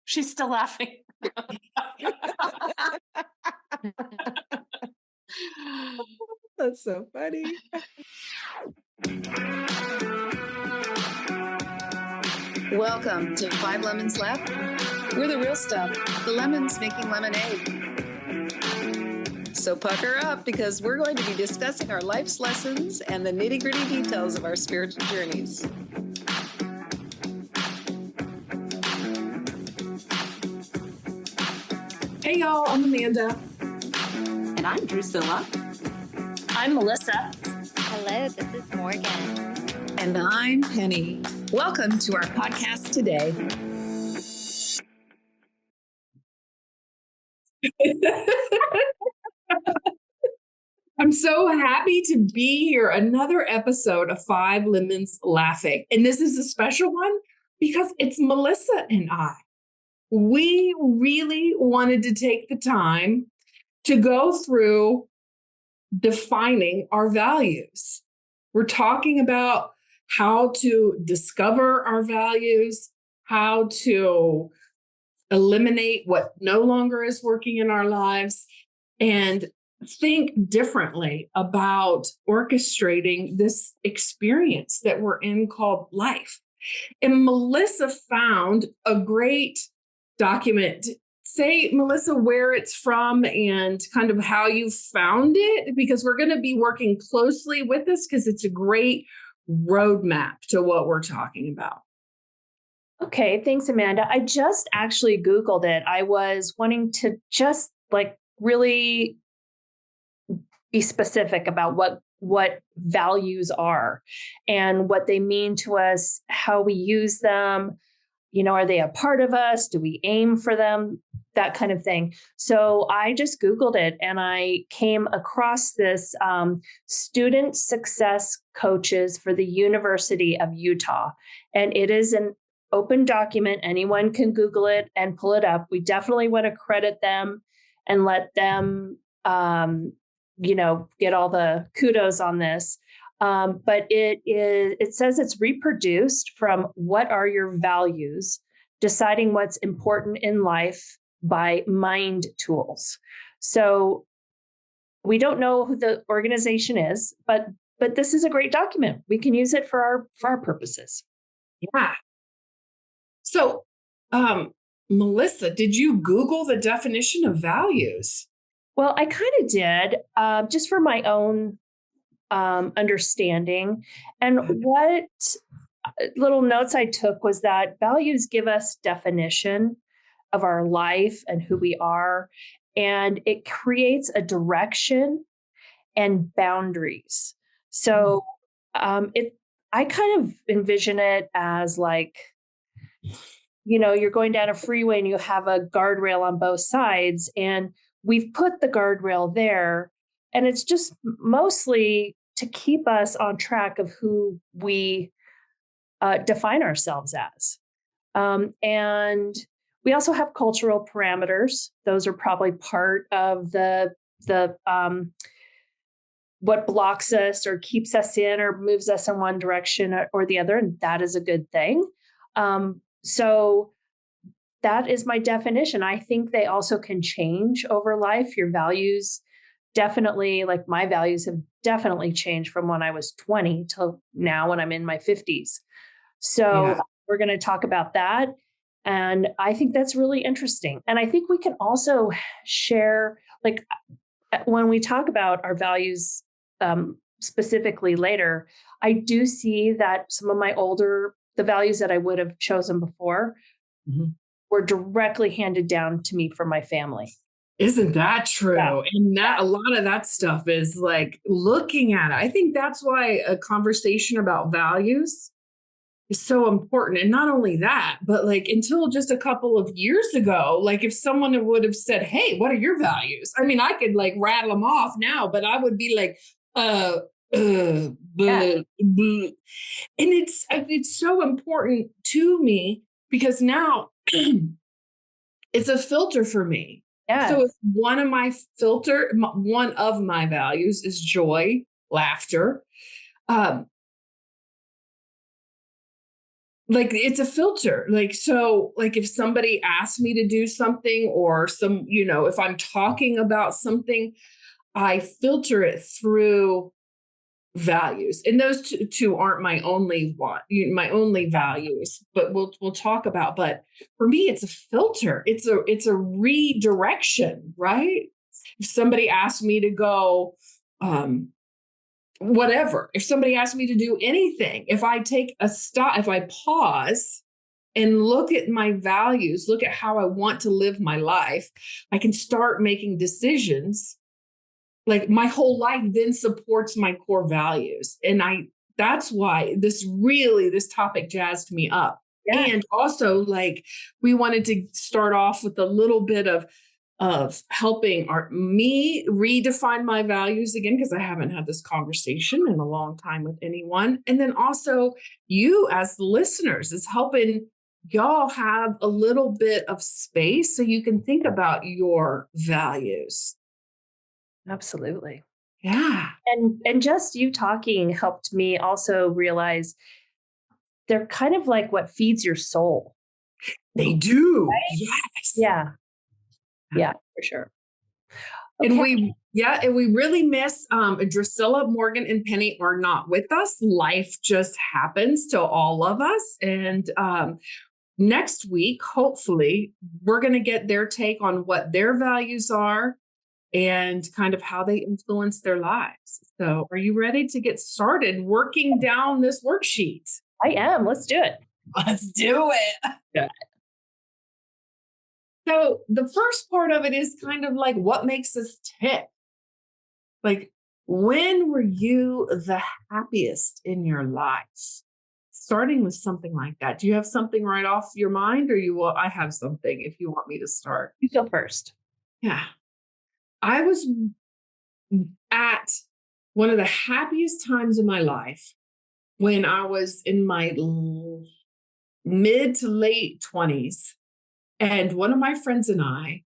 She's still laughing. That's so funny. Welcome to Five Lemons Left. We're the real stuff, the lemons making lemonade. So pucker up because we're going to be discussing our life's lessons and the nitty-gritty details of our spiritual journeys. Hey y'all, I'm Amanda. And I'm Drusilla. I'm Melissa. Hello, this is Morgan. And I'm Penny. Welcome to our podcast today. I'm so happy to be here. Another episode of Five Lemons Laughing. And this is a special one because it's Melissa and I. We really wanted to take the time to go through defining our values. We're talking about how to discover our values, how to eliminate what no longer is working in our lives, and think differently about orchestrating this experience that we're in called life. And Melissa found a great document. Say, Melissa, where it's from and kind of how you found it, because we're going to be working closely with this because it's a great roadmap to what we're talking about. Okay, thanks, Amanda. I just actually Googled it. I was wanting to just really be specific about what values are and what they mean to us, how we use them. You know, are they a part of us? Do we aim for them? That kind of thing. So I just Googled it and I came across this student success coaches for the University of Utah. And it is an open document. Anyone can Google it and pull it up. We definitely want to credit them and let them, get all the kudos on this. But it says it's reproduced from what are your values, deciding what's important in life by Mind Tools. So we don't know who the organization is, but this is a great document. We can use it for our purposes. Yeah. So, Melissa, did you Google the definition of values? Well, I kind of did, just for my own understanding. And what little notes I took was that values give us definition of our life and who we are, and it creates a direction and boundaries. So I kind of envision it as you're going down a freeway and you have a guardrail on both sides, and we've put the guardrail there, and it's just mostly to keep us on track of who we define ourselves as. And we also have cultural parameters. Those are probably part of the what blocks us or keeps us in or moves us in one direction or the other. And that is a good thing. So that is my definition. I think they also can change over life. Your values definitely, like my values have definitely changed from when I was 20 till now when I'm in my 50s. So we're going to talk about that. And I think that's really interesting. And I think we can also share, when we talk about our values specifically later, I do see that some of the values that I would have chosen before were directly handed down to me from my family. Isn't that true? Yeah. And that a lot of that stuff is looking at it. I think that's why a conversation about values is so important. And not only that, but until just a couple of years ago, if someone would have said, hey, what are your values? I mean, I could rattle them off now, but I would be blah, blah. And it's so important to me because now it's a filter for me. Yeah. So if one of my values is joy, laughter, like it's a filter. Like, so like if somebody asks me to do something or if I'm talking about something, I filter it through values. And those two aren't my only my only values, but we'll talk about. But for me, it's a filter. It's a redirection, right? If somebody asks me to go, whatever, if somebody asks me to do anything, if I take a stop, if I pause and look at my values, look at how I want to live my life, I can start making decisions. Like my whole life then supports my core values. And that's why this topic jazzed me up. Yeah. And also, like, we wanted to start off with a little bit of helping me redefine my values again, because I haven't had this conversation in a long time with anyone. And then also you as listeners is helping y'all have a little bit of space so you can think about your values. Absolutely. Yeah. And just you talking helped me also realize they're kind of like what feeds your soul. They do. Right? Yes. Yeah. Yeah, for sure. Okay. And we really miss Drusilla, Morgan, and Penny are not with us. Life just happens to all of us. And next week, hopefully, we're going to get their take on what their values are and kind of how they influence their lives. So are you ready to get started working down this worksheet? I am. Let's do it. Let's do it. Yeah. So the first part of it is kind of like what makes us tick. Like, when were you the happiest in your life? Starting with something like that. Do you have something right off your mind, or I have something if you want me to start? You go first. Yeah. I was at one of the happiest times in my life when I was in my mid to late 20s. And one of my friends and I,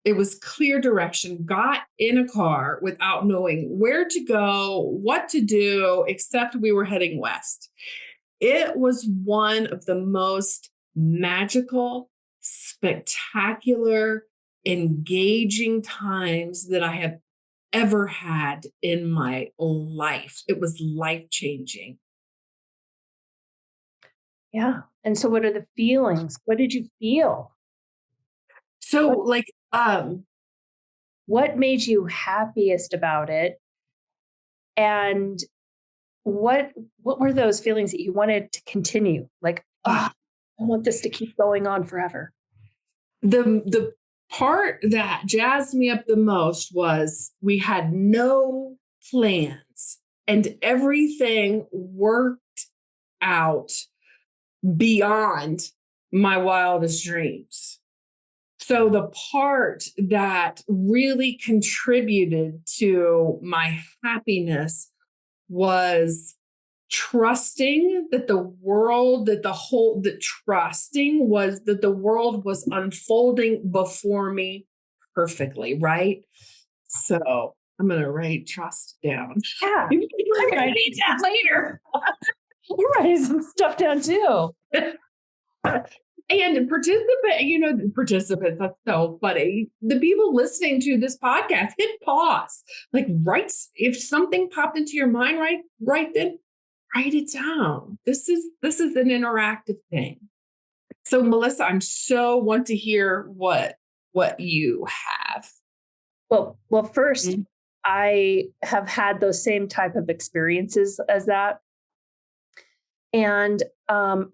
it was clear direction, got in a car without knowing where to go, what to do, except we were heading west. It was one of the most magical, spectacular, engaging times that I have ever had in my life. It was life-changing. Yeah. And so what are the feelings? What did you feel? So what made you happiest about it? And what were those feelings that you wanted to continue? Like, I want this to keep going on forever. The part that jazzed me up the most was we had no plans and everything worked out beyond my wildest dreams. So the part that really contributed to my happiness was trusting that the world was unfolding before me perfectly, right? So I'm going to write trust down. Yeah. I need that later. You're writing some stuff down too. And participants, that's so funny. The people listening to this podcast, hit pause. Like, if something popped into your mind right then, write it down. This is an interactive thing. So Melissa, I'm so want to hear what you have. Well, first, I have had those same type of experiences as that. And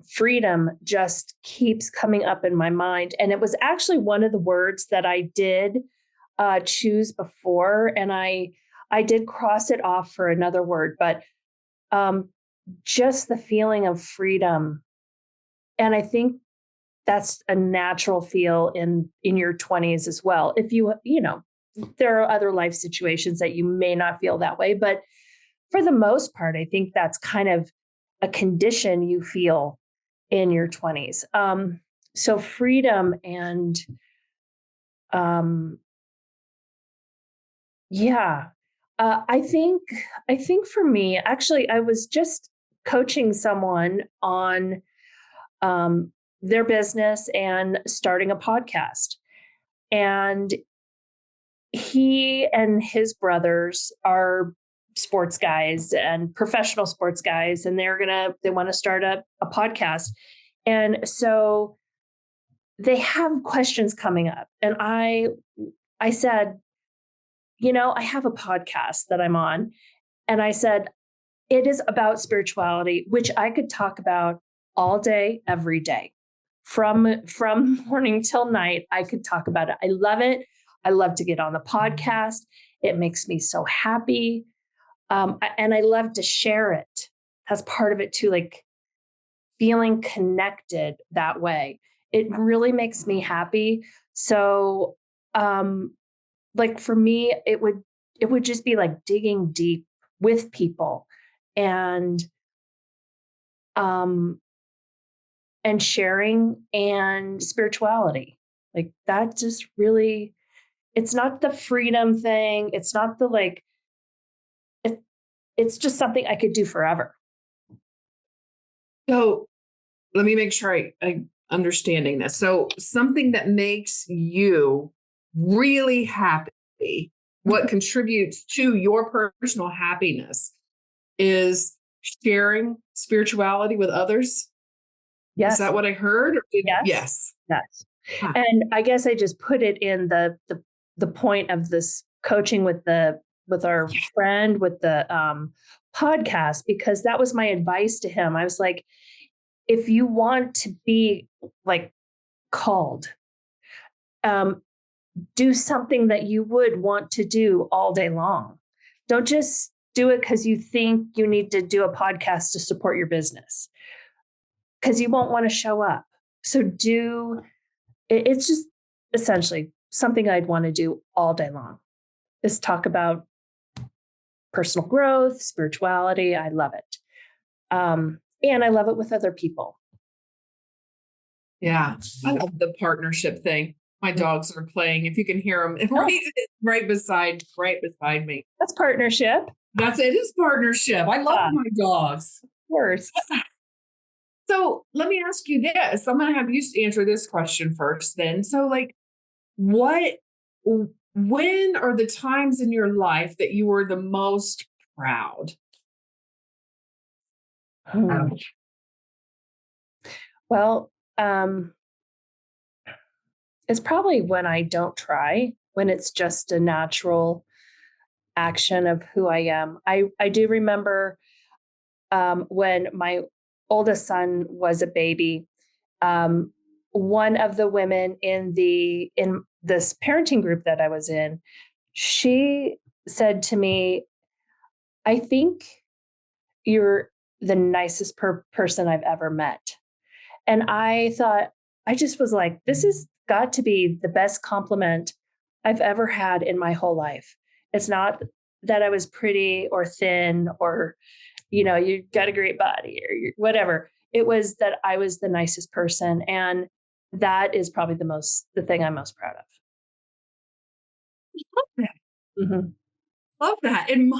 freedom just keeps coming up in my mind. And it was actually one of the words that I did choose before. And I did cross it off for another word, but just the feeling of freedom. And I think that's a natural feel in your 20s as well. If there are other life situations that you may not feel that way, but for the most part, I think that's kind of a condition you feel in your 20s. So freedom and I think for me, actually, I was just coaching someone on their business and starting a podcast. And he and his brothers are sports guys and professional sports guys, and they want to start a podcast. And so they have questions coming up. And I said, I have a podcast that I'm on. And I said, it is about spirituality, which I could talk about all day, every day. From morning till night, I could talk about it. I love it. I love to get on the podcast. It makes me so happy. And I love to share it. That's part of it too, like feeling connected that way. It really makes me happy. So, like for me, it would just be like digging deep with people and sharing and spirituality. Like that just really, it's not the freedom thing. It's not the like, it's just something I could do forever. So let me make sure I understanding this. So something that makes you really happy, what contributes to your personal happiness is sharing spirituality with others. Yes. Is that what I heard? Yes. Yes. Huh. And I guess I just put it in the point of this coaching with our friend with the podcast, because that was my advice to him. I was like, if you want to be like called, do something that you would want to do all day long. Don't just do it because you think you need to do a podcast to support your business, because you won't want to show up. So it's just essentially something I'd want to do all day long is talk about personal growth, spirituality. I love it. And I love it with other people. Yeah. I love the partnership thing. My dogs are playing. If you can hear them right beside me. That's partnership. It is partnership. I love my dogs. Of course. So let me ask you this. I'm going to have you answer this question first then. So like, when are the times in your life that you were the most proud? Well, it's probably when I don't try, when it's just a natural action of who I am. I do remember when my oldest son was a baby, one of the women in this parenting group that I was in, she said to me, I think you're the nicest person I've ever met. And I thought, I just was like, this has got to be the best compliment I've ever had in my whole life. It's not that I was pretty or thin or, you got a great body or whatever. It was that I was the nicest person. And that is probably the thing I'm most proud of. Love that. Mm-hmm. Love that. And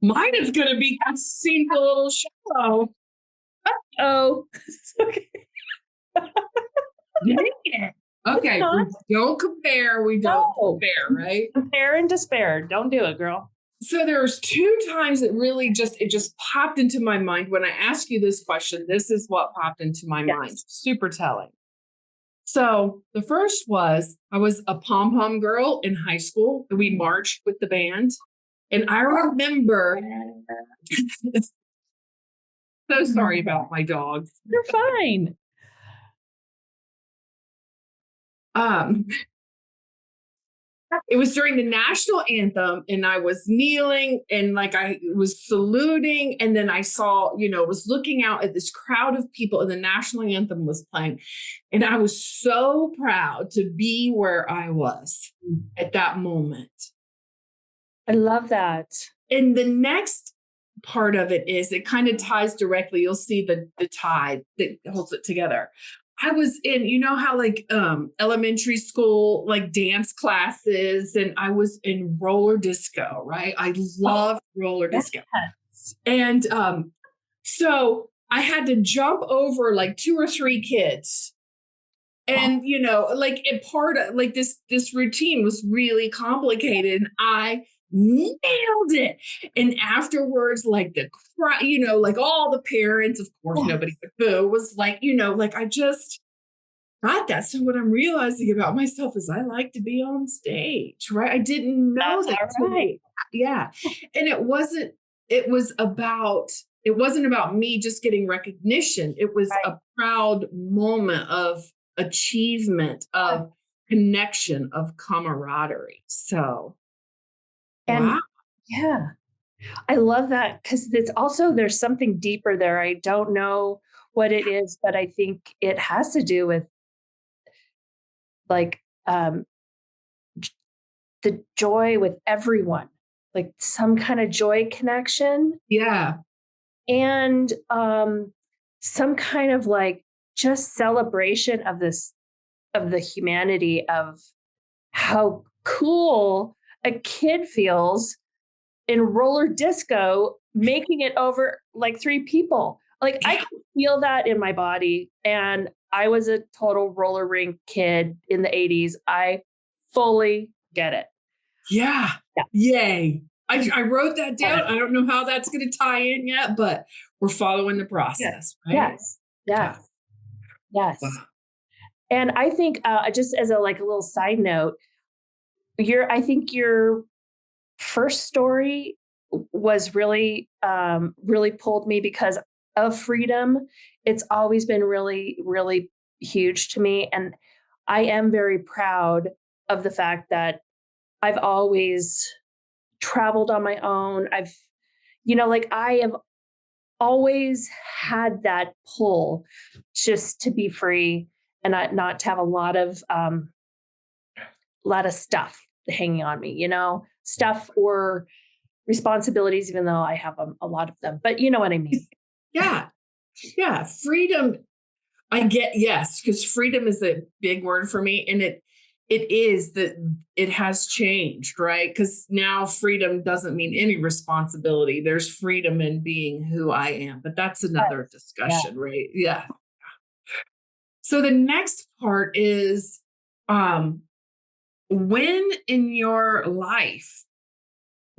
mine is going to be seems a little shallow. Oh, okay. Okay, we don't compare. We don't compare, right? Compare and despair. Don't do it, girl. So there's 2 times that really it just popped into my mind when I asked you this question. This is what popped into my mind. Super telling. So the first was I was a pom-pom girl in high school. We marched with the band. And I remember so sorry about my dogs. You're fine. It was during the national anthem and I was kneeling and like I was saluting. And then I saw, was looking out at this crowd of people and the national anthem was playing. And I was so proud to be where I was at that moment. I love that. And the next part of it is it kind of ties directly. You'll see the tie that holds it together. I was in, how like elementary school, like dance classes, and I was in roller disco, right? I loved roller disco. And so I had to jump over like 2 or 3 kids. And, like a part of like this routine was really complicated and I nailed it. And afterwards, like the cry, like all the parents, of course, nobody but Boo was like, like I just got that. So what I'm realizing about myself is I like to be on stage, right? I didn't know that. That's all right. Yeah. And it wasn't about me just getting recognition. It was a proud moment of achievement, of connection, of camaraderie. So, And wow. yeah, I love that because it's also, there's something deeper there. I don't know what it is, but I think it has to do with like the joy with everyone, like some kind of joy connection. Yeah. And some kind of like just celebration of the humanity of how cool a kid feels in roller disco, making it over like 3 people. Like I can feel that in my body. And I was a total roller rink kid in the 80s. I fully get it. Yeah. Yay. I wrote that down. I don't know how that's going to tie in yet, but we're following the process. Right? Yes. Wow. And I think just as a little side note, I think your first story was really, really pulled me because of freedom. It's always been really, really huge to me. And I am very proud of the fact that I've always traveled on my own. I have always had that pull just to be free and not to have a lot of stuff hanging on me, stuff or responsibilities, even though I have a lot of them, but you know what I mean? Yeah. Yeah. Freedom. I get, yes, because freedom is a big word for me. And it is that it has changed, right? Because now freedom doesn't mean any responsibility. There's freedom in being who I am, but that's another discussion, right? Yeah. So the next part is, when in your life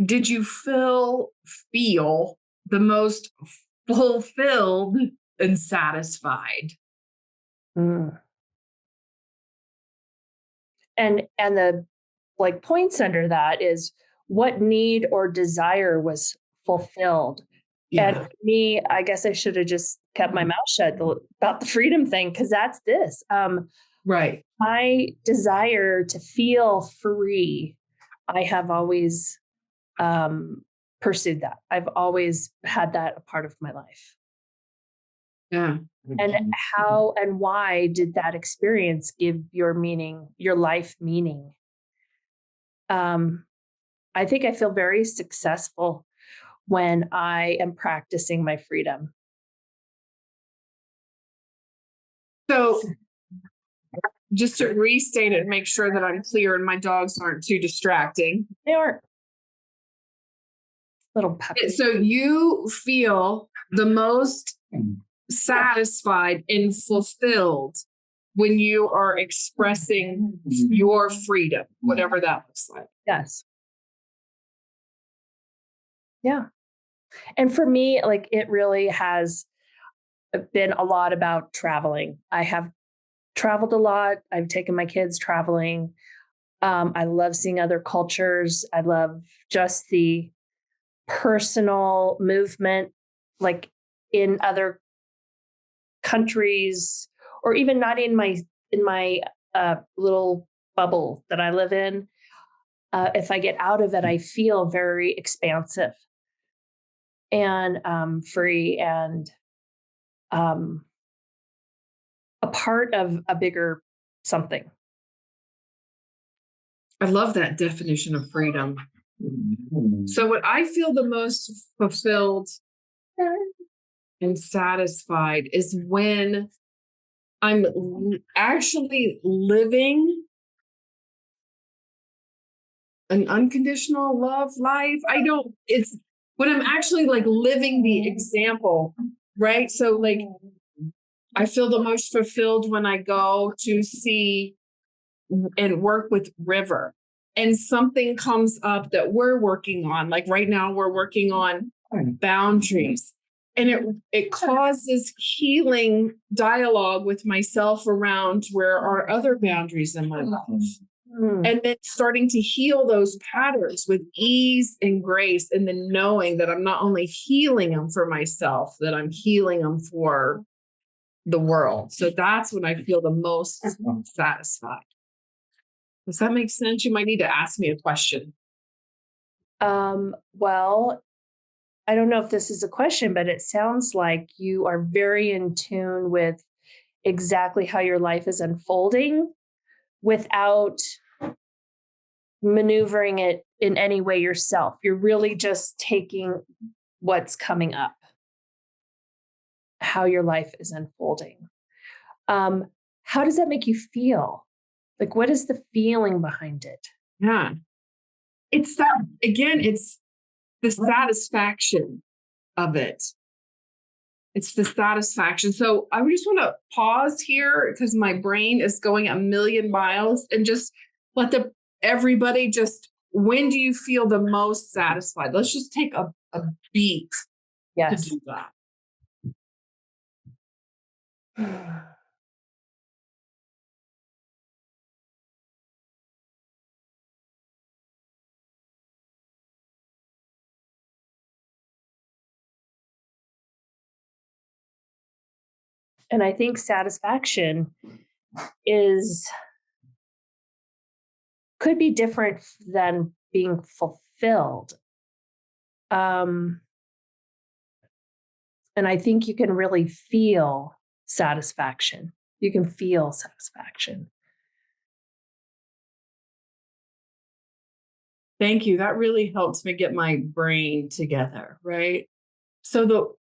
did you feel the most fulfilled and satisfied? Mm. And the points under that is what need or desire was fulfilled. Yeah. And for me, I guess I should have just kept my mouth shut about the freedom thing, because that's this. Right. My desire to feel free, I have always pursued that. I've always had that a part of my life. Yeah. And how and why did that experience give your life meaning? I think I feel very successful when I am practicing my freedom. So just to restate it and make sure that I'm clear and my dogs aren't too distracting. They are little puppies. So you feel the most satisfied and fulfilled when you are expressing your freedom, whatever that looks like. Yes. Yeah. And for me, it really has been a lot about traveling. I have traveled a lot. I've taken my kids traveling. I love seeing other cultures. I love just the personal movement, like in other countries, or even not in my little bubble that I live in. If I get out of it, I feel very expansive and free and a part of a bigger something. I love that definition of freedom. So what I feel the most fulfilled and satisfied is when I'm actually living an unconditional love life. It's when I'm actually living the example right? So like, I feel the most fulfilled when I go to see and work with River and something comes up that we're working on. Like right now we're working on boundaries, and it causes healing dialogue with myself around where are other boundaries in my life. And then starting to heal those patterns with ease and grace, and then knowing that I'm not only healing them for myself, that I'm healing them for the world. So that's when I feel the most satisfied. Does that make sense? You might need to ask me a question. Well, I don't know if this is a question, but it sounds like you are very in tune with exactly how your life is unfolding without maneuvering it in any way yourself. You're really just taking what's coming up, how your life is unfolding. How does that make you feel? Like, what is the feeling behind it? Yeah. It's that, again, it's the satisfaction of it. It's the satisfaction. So I just want to pause here because my brain is going a million miles, and just let everybody just, when do you feel the most satisfied? Let's just take a beat to do that. And I think satisfaction could be different than being fulfilled. And I think you can really feel satisfaction. You can feel satisfaction. Thank you. That really helps me get my brain together, right? So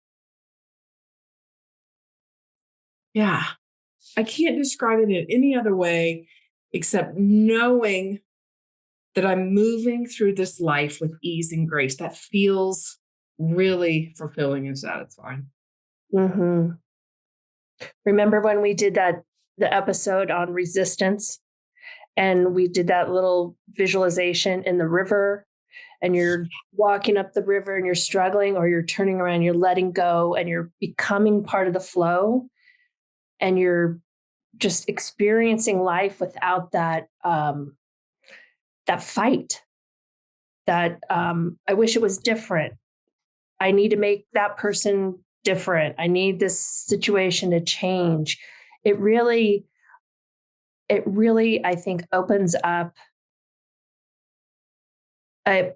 I can't describe it in any other way except knowing that I'm moving through this life with ease and grace. That feels really fulfilling and satisfying. Mm-hmm. Remember when we did the episode on resistance, and we did that little visualization in the river, and you're walking up the river and you're struggling, or you're turning around, you're letting go, and you're becoming part of the flow, and you're just experiencing life without that fight. That I wish it was different. I need to make that person different. I need this situation to change. It really, I think, opens up a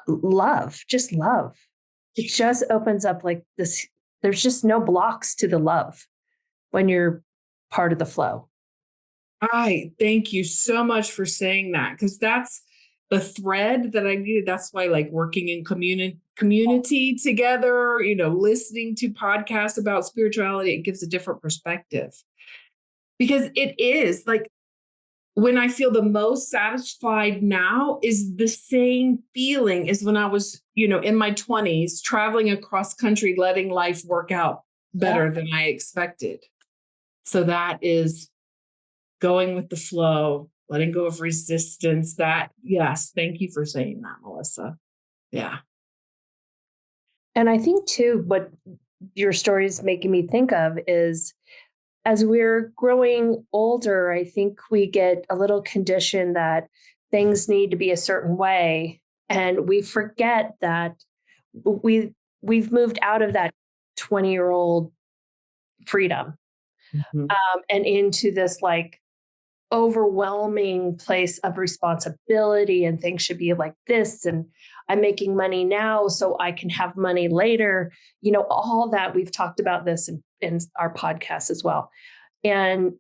love, just love. It just opens up like this. There's just no blocks to the love when you're part of the flow. Thank you so much for saying that, because that's the thread that I needed. That's why, like, working in community together, listening to podcasts about spirituality, it gives a different perspective. Because it is like, when I feel the most satisfied now is the same feeling as when I was, in my 20s, traveling across country, letting life work out better than I expected. So that is going with the flow, letting go of resistance. Yes, thank you for saying that, Melissa. Yeah. And I think too, what your story is making me think of is, as we're growing older, I think we get a little conditioned that things need to be a certain way. And we forget that we've moved out of that 20-year-old freedom, and into this like overwhelming place of responsibility, and things should be like this. And I'm making money now so I can have money later. All that, we've talked about this in our podcast as well. And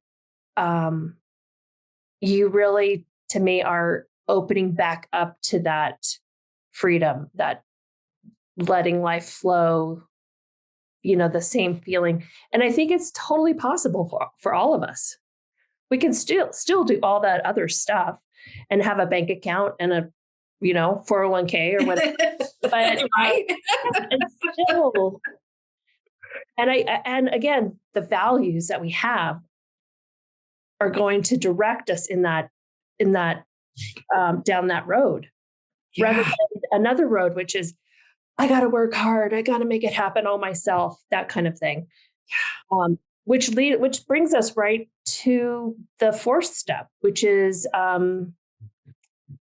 you really, to me, are opening back up to that freedom, that letting life flow, the same feeling. And I think it's totally possible for all of us. We can still do all that other stuff and have a bank account and a 401k or whatever. But right. And again, the values that we have are going to direct us in that down that road, rather than another road, which is, I got to work hard, I got to make it happen all myself, that kind of thing. Which brings us right to the fourth step, which is on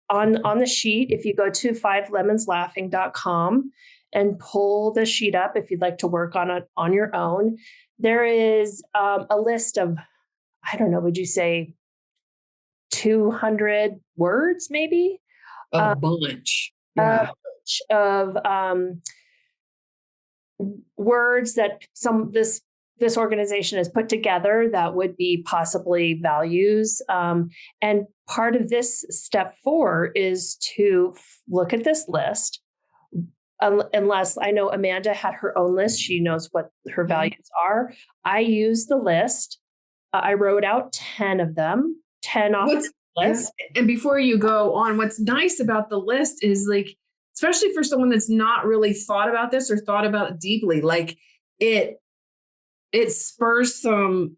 the sheet. If you go to 5lemonslaughing.com and pull the sheet up, if you'd like to work on it on your own, there is a list of, I don't know, would you say 200 words, maybe? A bunch. A bunch of words that this organization has put together that would be possibly values. And part of this step 4 is to look at this list. Unless I know Amanda had her own list, she knows what her values are. I use the list. I wrote out 10 of them, 10 off the list. And before you go on, what's nice about the list is, like, especially for someone that's not really thought about this or thought about it deeply, like it spurs some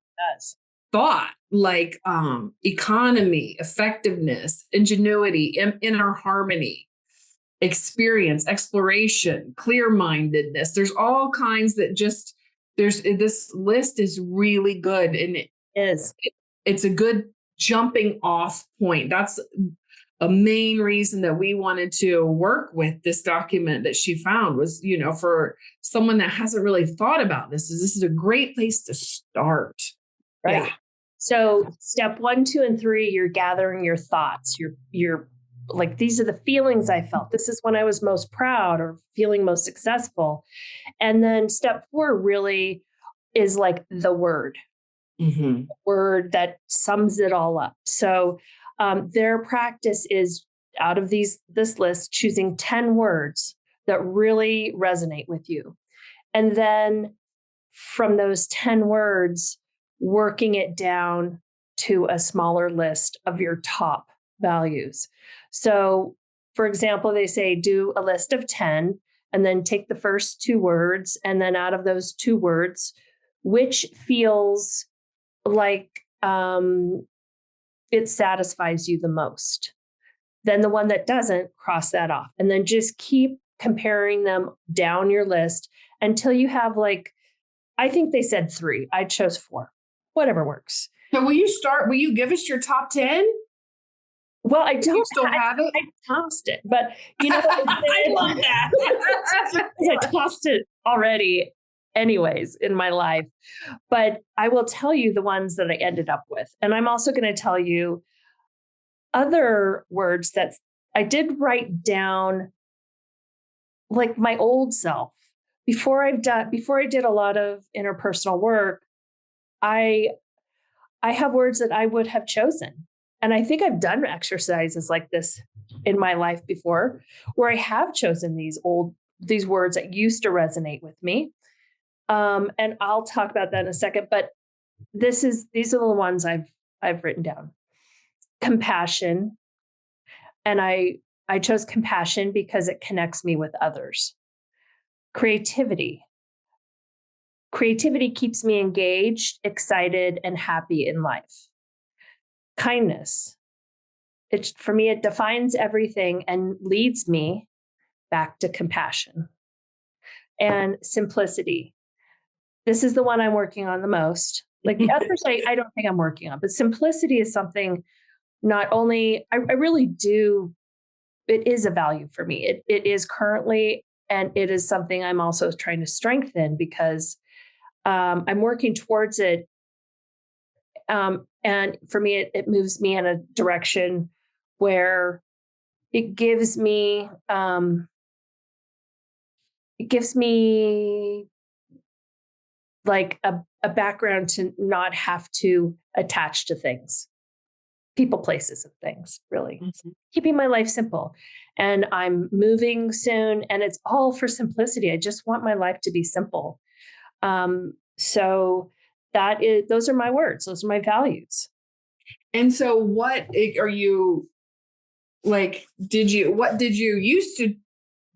thought, like economy, effectiveness, ingenuity, inner harmony, experience, exploration, clear-mindedness. There's all kinds that this list is really good. And it's a good jumping off point. That's a main reason that we wanted to work with this document that she found was, for someone that hasn't really thought about this is a great place to start. Right. Yeah. So step 1, 2, and 3, you're gathering your thoughts. You're like, these are the feelings I felt. This is when I was most proud or feeling most successful. And then step 4 really is like the word, the word that sums it all up. So their practice is, out of this list, choosing 10 words that really resonate with you. And then from those 10 words, working it down to a smaller list of your top values. So, for example, they say do a list of 10 and then take the first 2 words. And then out of those 2 words, which feels like it satisfies you the most. Then the one that doesn't, cross that off. And then just keep comparing them down your list until you have, like, I think they said 3. I chose 4. Whatever works. So will you give us your top 10? Well, I don't. You still have it? I tossed it, but I love that. I tossed it already anyways in my life. But I will tell you the ones that I ended up with. And I'm also going to tell you other words that I did write down, like my old self. Before I did a lot of interpersonal work, I have words that I would have chosen. And I think I've done exercises like this in my life before, where I have chosen these words that used to resonate with me. And I'll talk about that in a second, but these are the ones I've written down. Compassion. And I chose compassion because it connects me with others. Creativity. Creativity keeps me engaged, excited, and happy in life. Kindness. For me, it defines everything and leads me back to compassion. And simplicity. This is the one I'm working on the most. Like the others, I don't think I'm working on, but simplicity is something not only, I really do, it is a value for me. It is currently, and it is something I'm also trying to strengthen because I'm working towards it. And for me, it moves me in a direction where it gives me like a background to not have to attach to things, people, places, and things, really. Keeping my life simple. And I'm moving soon, and it's all for simplicity. I just want my life to be simple. So those are my words. Those are my values. And so what are you, like, what did you used to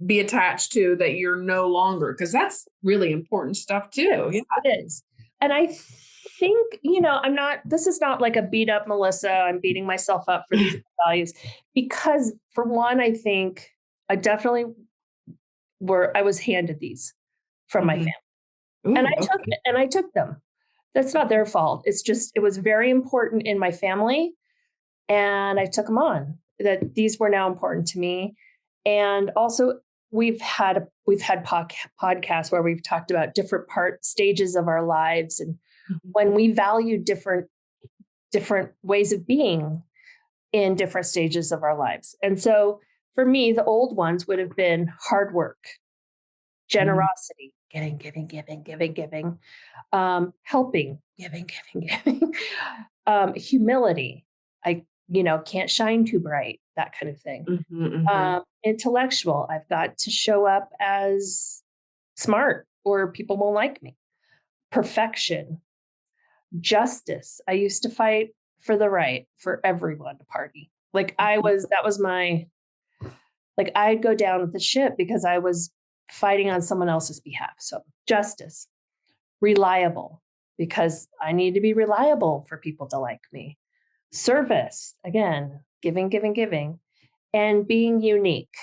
be attached to that you're no longer, because that's really important stuff too. Yeah. It is. And I think, this is not like a beat up Melissa. I'm beating myself up for these values because for one, I think I definitely I was handed these from my family. Ooh, And I took them. That's not their fault. It's just, it was very important in my family. And I took them on, that these were now important to me. And also we've had podcasts where we've talked about different stages of our lives. And when we value different ways of being in different stages of our lives. And so for me, the old ones would have been hard work, generosity, giving, helping, giving, humility. I, can't shine too bright, that kind of thing. Intellectual, I've got to show up as smart or people won't like me. Perfection, justice. I used to fight for the right for everyone to party. Like that was my, like I'd go down with the ship because I was fighting on someone else's behalf. So justice, reliable, because I need to be reliable for people to like me. Service, again, giving, and being unique.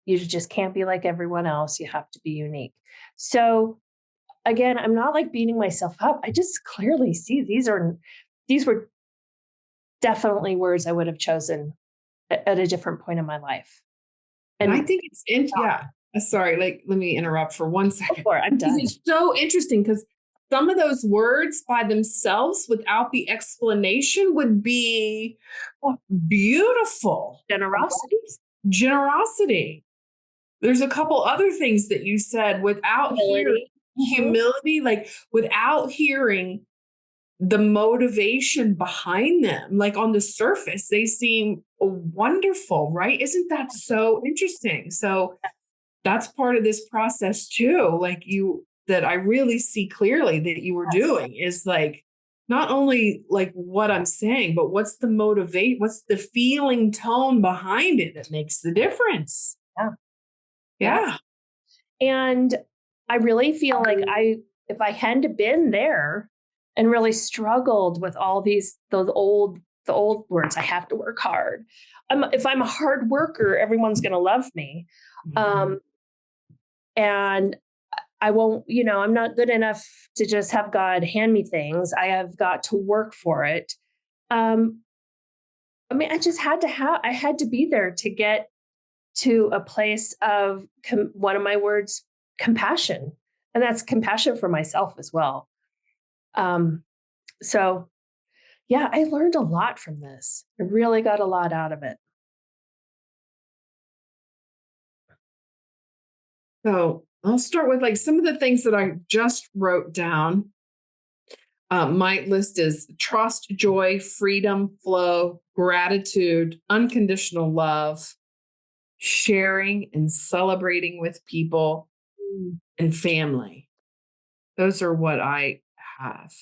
You just can't be like everyone else. You have to be unique. So again, I'm not like beating myself up. I just clearly see these were definitely words I would have chosen at a different point in my life. And I think it's sorry, let me interrupt for 1 second. I'm done. It's so interesting because some of those words by themselves without the explanation would be beautiful. Generosity. There's a couple other things that you said without humility, like without hearing the motivation behind them. Like on the surface, they seem wonderful, right? Isn't that so interesting? So that's part of this process too. Like that I really see clearly that you were doing is like, not only like what I'm saying, but what's the feeling tone behind it that makes the difference. Yeah. And I really feel like if I hadn't been there and really struggled with all the old words, I have to work hard. If I'm a hard worker, everyone's going to love me. And I won't, I'm not good enough to just have God hand me things. I have got to work for it. I just had to be there to get to a place of one of my words, compassion. And that's compassion for myself as well. So yeah, I learned a lot from this. I really got a lot out of it. So I'll start with like some of the things that I just wrote down. My list is trust, joy, freedom, flow, gratitude, unconditional love, sharing and celebrating with people, and family. Those are what I have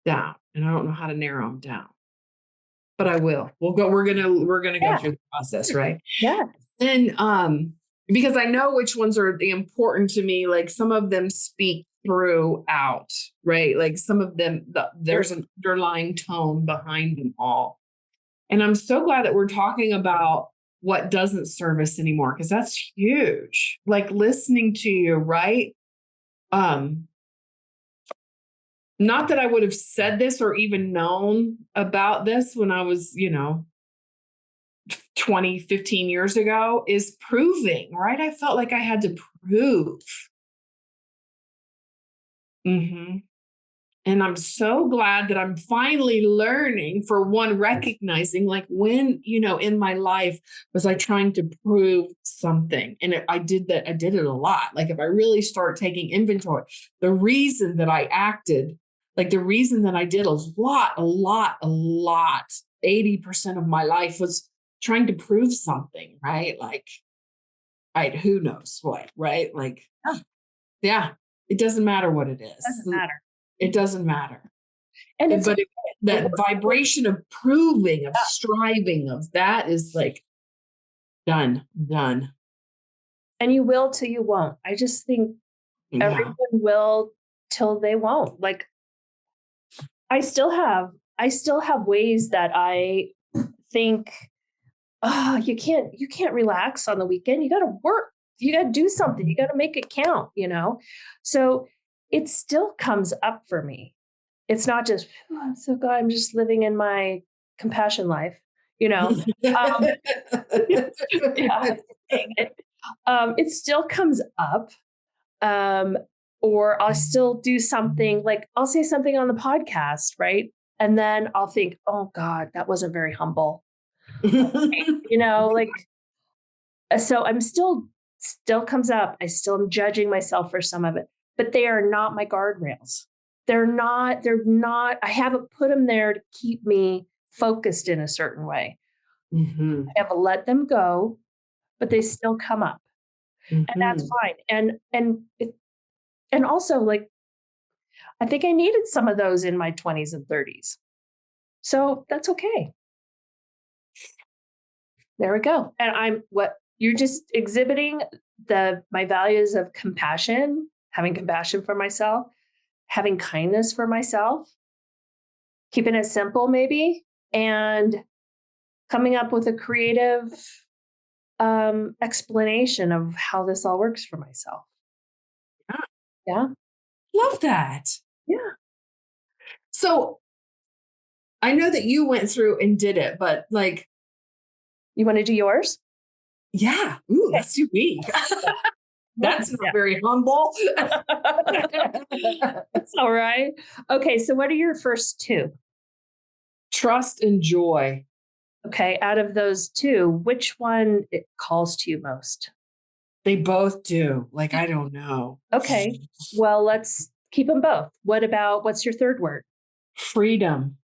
down, and I don't know how to narrow them down, but I will. We're gonna go through the process, right? Yeah. And because I know which ones are important to me. Like some of them speak throughout, right? Like some of them, there's an underlying tone behind them all. And I'm so glad that we're talking about what doesn't serve us anymore, because that's huge. Like listening to you, right? Not that I would have said this or even known about this when I was, 20, 15 years ago, is proving, right? I felt like I had to prove. And I'm so glad that I'm finally learning, for one, recognizing like when, in my life was I trying to prove something. And I did that. I did it a lot. Like if I really start taking inventory, the reason that I acted, like the reason that I did a lot, 80% of my life was trying to prove something, right? Like, who knows what, right? Like, yeah, it doesn't matter what it is. It doesn't matter. And that vibration of proving, of striving, of that is like done. And you will till you won't. I just think everyone will till they won't. Like I still have ways that I think, oh, you can't relax on the weekend. You got to work. You got to do something. You got to make it count, So it still comes up for me. It's not just, oh, I'm so glad I'm just living in my compassion life, Um, yeah, it still comes up. Or I'll still do something like I'll say something on the podcast, right? And then I'll think, oh God, that wasn't very humble. Like, so I'm still comes up. I still am judging myself for some of it, but they are not my guardrails. They're not, I haven't put them there to keep me focused in a certain way. I haven't let them go, but they still come up. And that's fine. And also, like, I think I needed some of those in my 20s and 30s. So that's okay. There we go. And you're just exhibiting my values of compassion, having compassion for myself, having kindness for myself, keeping it simple maybe, and coming up with a creative explanation of how this all works for myself. Yeah. Love that. Yeah. So I know that you went through and did it, but like, you want to do yours? Yeah. Ooh, okay. Let's do me. That's not very humble. That's all right. Okay. So what are your first two? Trust and joy. Okay. Out of those two, which one it calls to you most? They both do. Like, I don't know. Okay. Well, let's keep them both. What's your third word? Freedom.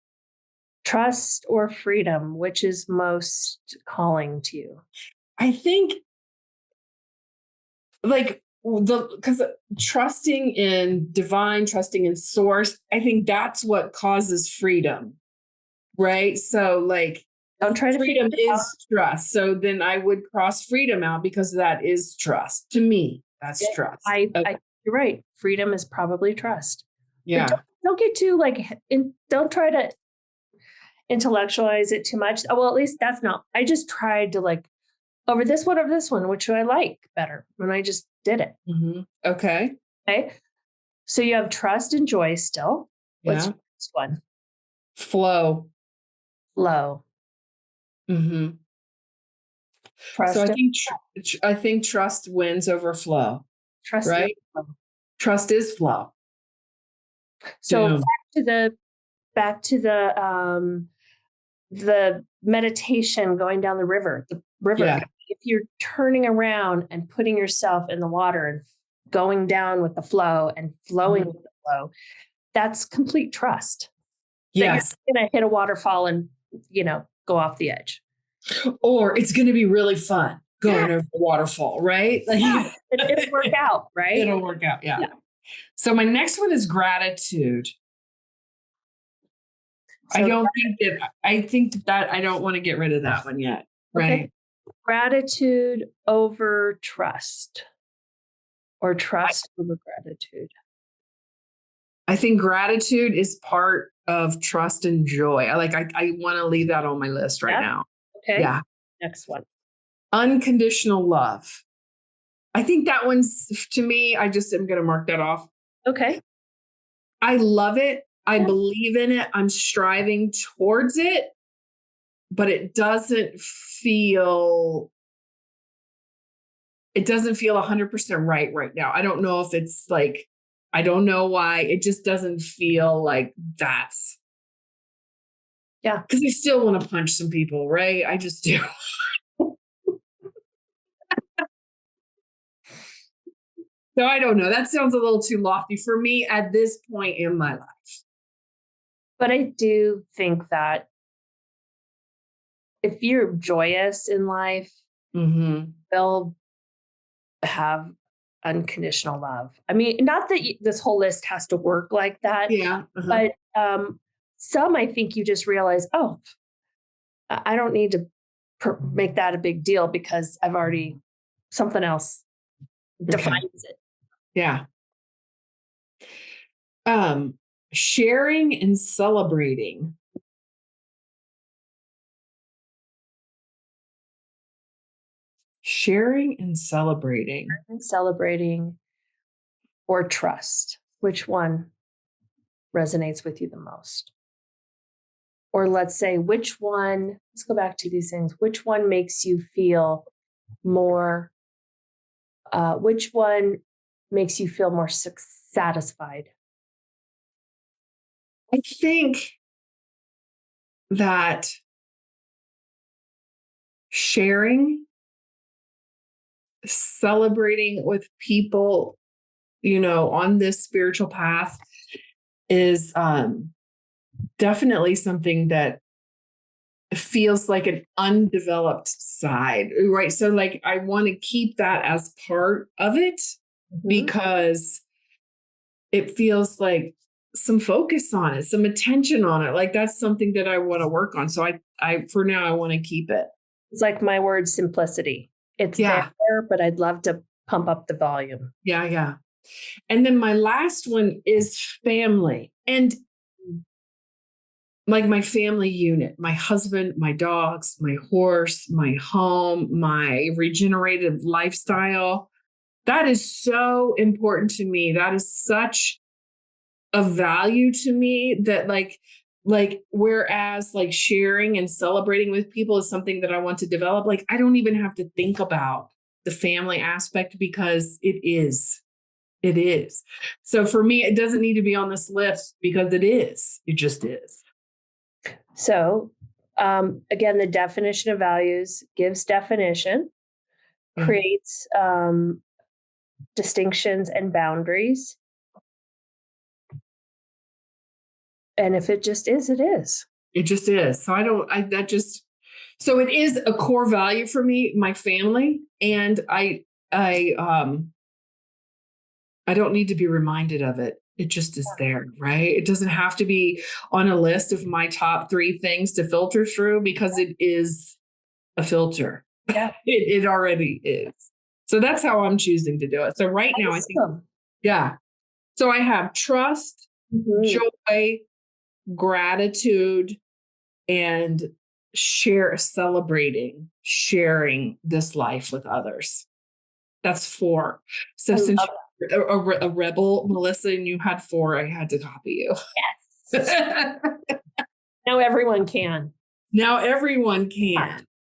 Trust or freedom, which is most calling to you? I think like because trusting in divine, trusting in source, I think that's what causes freedom. Right. So like, don't try to freedom is trust. So then I would cross freedom out because that is trust. To me, that's trust. You're right. Freedom is probably trust. Yeah. Don't get too don't try to intellectualize it too much. Oh, well, at least that's not. I just tried to over this one, which do I like better? And I just did it. Okay. Okay. So you have trust and joy still. What's the next one? Flow. Trust. So I think trust wins over flow. Trust, right? Trust is flow. So back to the meditation going down the river. Yeah. If you're turning around and putting yourself in the water and going down with the flow and flowing with the flow, that's complete trust. Yes. That you're going to hit a waterfall and, go off the edge. Or it's going to be really fun going over the waterfall, right? It'll work out, right? It'll work out. Yeah. So my next one is gratitude. So I think that I don't want to get rid of that one yet. Right. Okay. Gratitude over trust, or trust over gratitude. I think gratitude is part of trust and joy. I want to leave that on my list right now. Okay. Yeah. Next one. Unconditional love. I think that one's, to me, I just am going to mark that off. Okay. I love it. I believe in it. I'm striving towards it, but it doesn't feel 100% right now. I don't know if it's I don't know why. It just doesn't feel like that's. Yeah. Because I still want to punch some people, right? I just do. So I don't know. That sounds a little too lofty for me at this point in my life. But I do think that if you're joyous in life, they'll have unconditional love. I mean, not that this whole list has to work like that. Yeah. But some, I think you just realize, oh, I don't need to make that a big deal because I've already something else defines it. Yeah. Sharing and celebrating. Sharing and celebrating. And celebrating or trust. Which one resonates with you the most? Or let's say, which one, let's go back to these things. Which one makes you feel more, which one makes you feel more satisfied? I think that sharing, celebrating with people, on this spiritual path is definitely something that feels like an undeveloped side, right? So like, I want to keep that as part of it because it feels like some focus on it, some attention on it. Like that's something that I want to work on. So I for now, I want to keep it. It's like my word simplicity. It's there, but I'd love to pump up the volume. Yeah. Yeah. And then my last one is family. And like my family unit, my husband, my dogs, my horse, my home, my regenerative lifestyle. That is so important to me. That is such a value to me that like whereas like sharing and celebrating with people is something that I want to develop. Like I don't even have to think about the family aspect because it is. So for me, it doesn't need to be on this list because it is. It just is. So again, the definition of values gives definition, creates distinctions and boundaries. And if it just is, it is. It just is. So so it is a core value for me, my family. And I don't need to be reminded of it. It just is there, right? It doesn't have to be on a list of my top 3 things to filter through because it is a filter. Yeah. It already is. So that's how I'm choosing to do it. So right now, I think, So I have trust, joy, gratitude, and sharing this life with others. That's 4. So since you're a rebel, Melissa, and you had 4, I had to copy you. Yes. Now everyone can.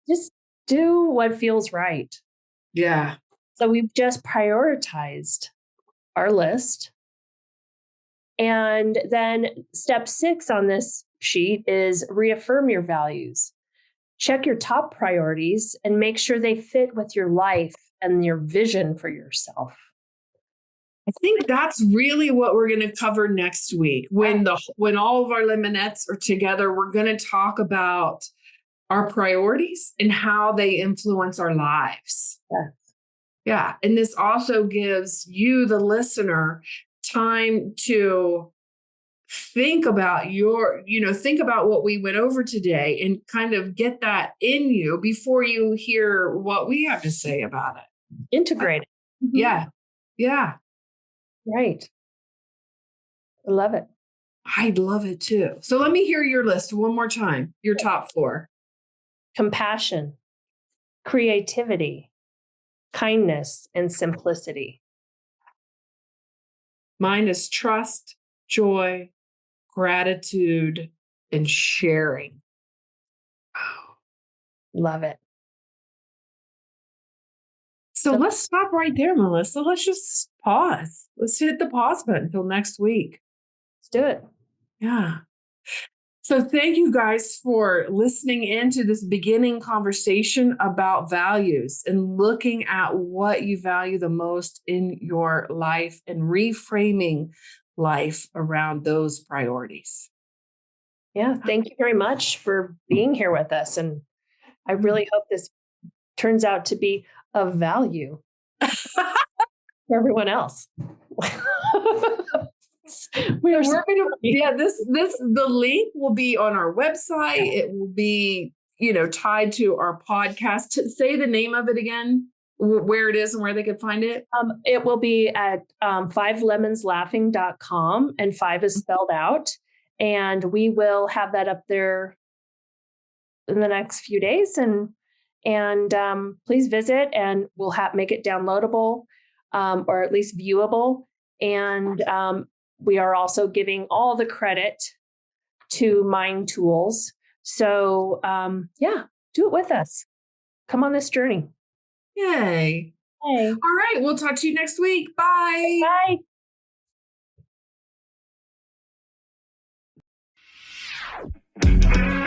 Just do what feels right. Yeah. So we've just prioritized our list. And then step 6 on this sheet is reaffirm your values. Check your top priorities and make sure they fit with your life and your vision for yourself. I think that's really what we're going to cover next week. When all of our Lemonettes are together, we're going to talk about our priorities and how they influence our lives. Yes. Yeah. And this also gives you, the listener, time to think about think about what we went over today and kind of get that in you before you hear what we have to say about it. Integrate it. Yeah. Yeah. Right. I love it. I'd love it too. So let me hear your list one more time. Your top 4. Compassion, creativity, kindness, and simplicity. Mine is trust, joy, gratitude, and sharing. Oh, love it. So let's stop right there, Melissa. Let's just pause. Let's hit the pause button until next week. Let's do it. Yeah. So thank you guys for listening into this beginning conversation about values and looking at what you value the most in your life and reframing life around those priorities. Yeah. Thank you very much for being here with us. And I really hope this turns out to be of value for everyone else. The link will be on our website. It will be, tied to our podcast. Say the name of it again. where it is and where they can find it? It will be at 5lemonslaughing.com, and 5 is spelled out. And we will have that up there in the next few days. And please visit, and we'll make it downloadable, or at least viewable. And we are also giving all the credit to Mind Tools. So yeah, do it with us. Come on this journey. Yay. Hey. All right. We'll talk to you next week. Bye. Bye.